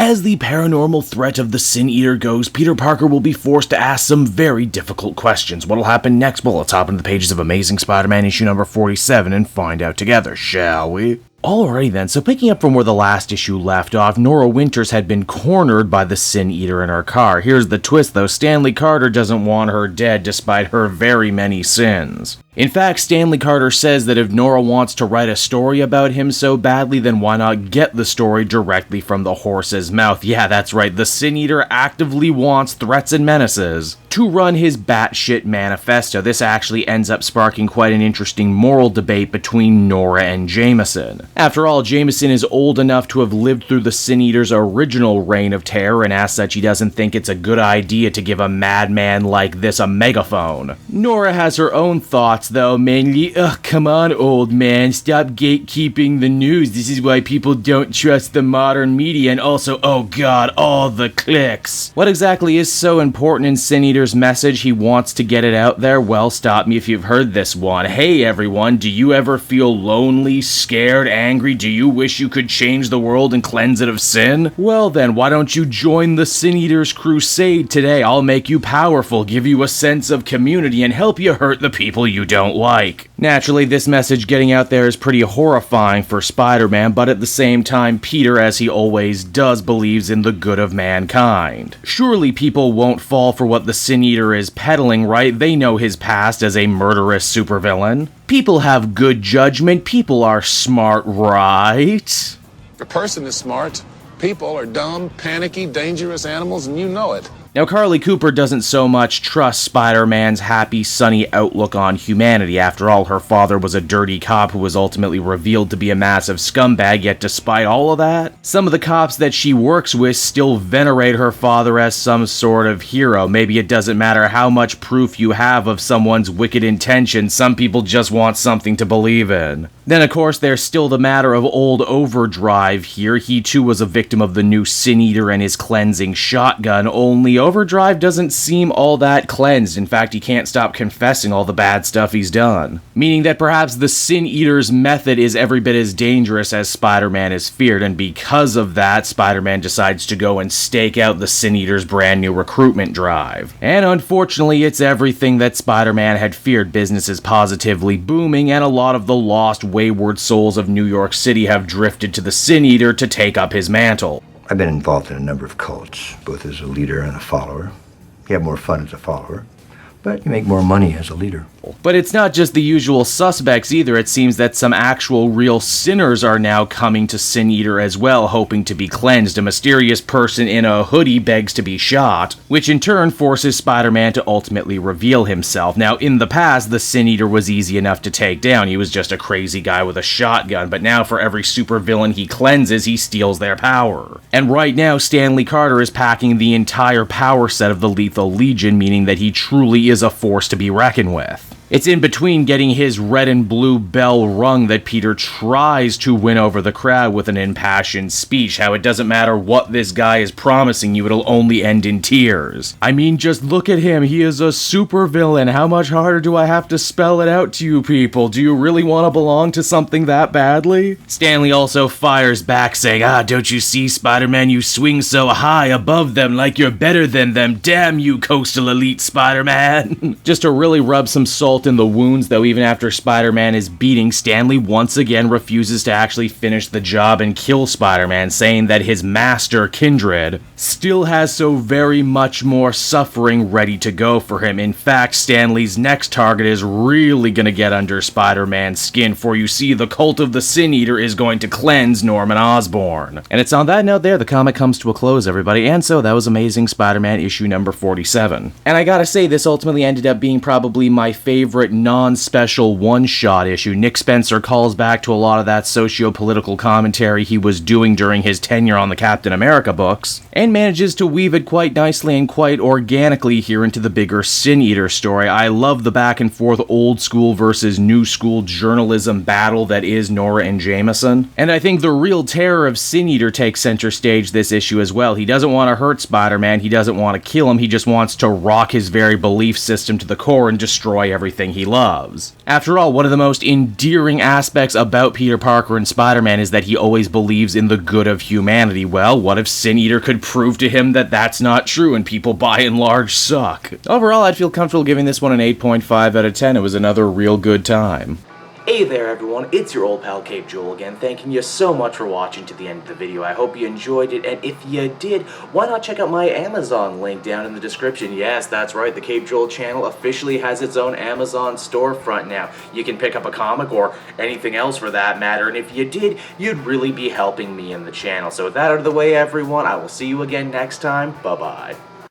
As the paranormal threat of the Sin Eater goes, Peter Parker will be forced to ask some very difficult questions. What'll happen next? Well, let's hop into the pages of Amazing Spider-Man issue number 47 and find out together, shall we? Alrighty then, so picking up from where the last issue left off, Nora Winters had been cornered by the Sin Eater in her car. Here's the twist though, Stanley Carter doesn't want her dead despite her very many sins. In fact, Stanley Carter says that if Nora wants to write a story about him so badly, then why not get the story directly from the horse's mouth? Yeah, that's right, the Sin Eater actively wants threats and menaces to run his batshit manifesto. This actually ends up sparking quite an interesting moral debate between Nora and Jameson. After all, Jameson is old enough to have lived through the Sin Eater's original reign of terror, and as such he doesn't think it's a good idea to give a madman like this a megaphone. Nora has her own thoughts though, mainly, ugh, come on old man, stop gatekeeping the news, this is why people don't trust the modern media, and also, oh god, all the clicks. What exactly is so important in Sin Eater's message he wants to get it out there? Well, stop me if you've heard this one. Hey everyone, do you ever feel lonely, scared, angry? Do you wish you could change the world and cleanse it of sin? Well then, why don't you join the Sin Eater's crusade today? I'll make you powerful, give you a sense of community, and help you hurt the people you don't like. Naturally, this message getting out there is pretty horrifying for Spider-Man, but at the same time, Peter, as he always does, believes in the good of mankind. Surely people won't fall for what the Sin Eater is peddling, right? They know his past as a murderous supervillain. People have good judgment, people are smart, right? A person is smart. People are dumb, panicky, dangerous animals, and you know it. Now, Carly Cooper doesn't so much trust Spider-Man's happy, sunny outlook on humanity. After all, her father was a dirty cop who was ultimately revealed to be a massive scumbag, yet despite all of that, some of the cops that she works with still venerate her father as some sort of hero. Maybe it doesn't matter how much proof you have of someone's wicked intentions, some people just want something to believe in. Then, of course, there's still the matter of old Overdrive here. He too was a victim of the new Sin Eater and his cleansing shotgun, only Overdrive doesn't seem all that cleansed. In fact, he can't stop confessing all the bad stuff he's done. Meaning that perhaps the Sin Eater's method is every bit as dangerous as Spider-Man is feared, and because of that, Spider-Man decides to go and stake out the Sin Eater's brand new recruitment drive. And unfortunately, it's everything that Spider-Man had feared. Business is positively booming, and a lot of the lost, wayward souls of New York City have drifted to the Sin Eater to take up his mantle. I've been involved in a number of cults, both as a leader and a follower. You have more fun as a follower, but you make more money as a leader. But it's not just the usual suspects either. It seems that some actual real sinners are now coming to Sin Eater as well, hoping to be cleansed. A mysterious person in a hoodie begs to be shot, which in turn forces Spider-Man to ultimately reveal himself. Now, in the past, the Sin Eater was easy enough to take down. He was just a crazy guy with a shotgun, but now for every supervillain he cleanses, he steals their power. And right now, Stanley Carter is packing the entire power set of the Lethal Legion, meaning that he truly is a force to be reckoned with. It's in between getting his red and blue bell rung that Peter tries to win over the crowd with an impassioned speech, how it doesn't matter what this guy is promising you, it'll only end in tears. I mean, just look at him, he is a supervillain. How much harder do I have to spell it out to you people? Do you really want to belong to something that badly? Stanley also fires back saying, don't you see, Spider-Man, you swing so high above them like you're better than them. Damn you, coastal elite Spider-Man. Just to really rub some salt in the wounds, though, even after Spider-Man is beating, Stanley once again refuses to actually finish the job and kill Spider-Man, saying that his master, Kindred, still has so very much more suffering ready to go for him. In fact, Stanley's next target is really gonna get under Spider-Man's skin, for you see, the cult of the Sin Eater is going to cleanse Norman Osborn. And it's on that note there the comic comes to a close, everybody, and so that was Amazing Spider-Man issue number 47. And I gotta say, this ultimately ended up being probably my favorite non-special one-shot issue. Nick Spencer calls back to a lot of that socio-political commentary he was doing during his tenure on the Captain America books, and manages to weave it quite nicely and quite organically here into the bigger Sin Eater story. I love the back and forth old school versus new school journalism battle that is Nora and Jameson, and I think the real terror of Sin Eater takes center stage this issue as well. He doesn't want to hurt Spider-Man, he doesn't want to kill him, he just wants to rock his very belief system to the core and destroy everything everything he loves. After all, one of the most endearing aspects about Peter Parker and Spider-Man is that he always believes in the good of humanity. Well, what if Sin Eater could prove to him that that's not true and people by and large suck? Overall, I'd feel comfortable giving this one an 8.5 out of 10. It was another real good time. Hey there everyone, it's your old pal Cape Joel again, thanking you so much for watching to the end of the video. I hope you enjoyed it, and if you did, why not check out my Amazon link down in the description. Yes, that's right, the Cape Joel channel officially has its own Amazon storefront now. You can pick up a comic or anything else for that matter, and if you did, you'd really be helping me in the channel. So with that out of the way everyone, I will see you again next time. Bye-bye.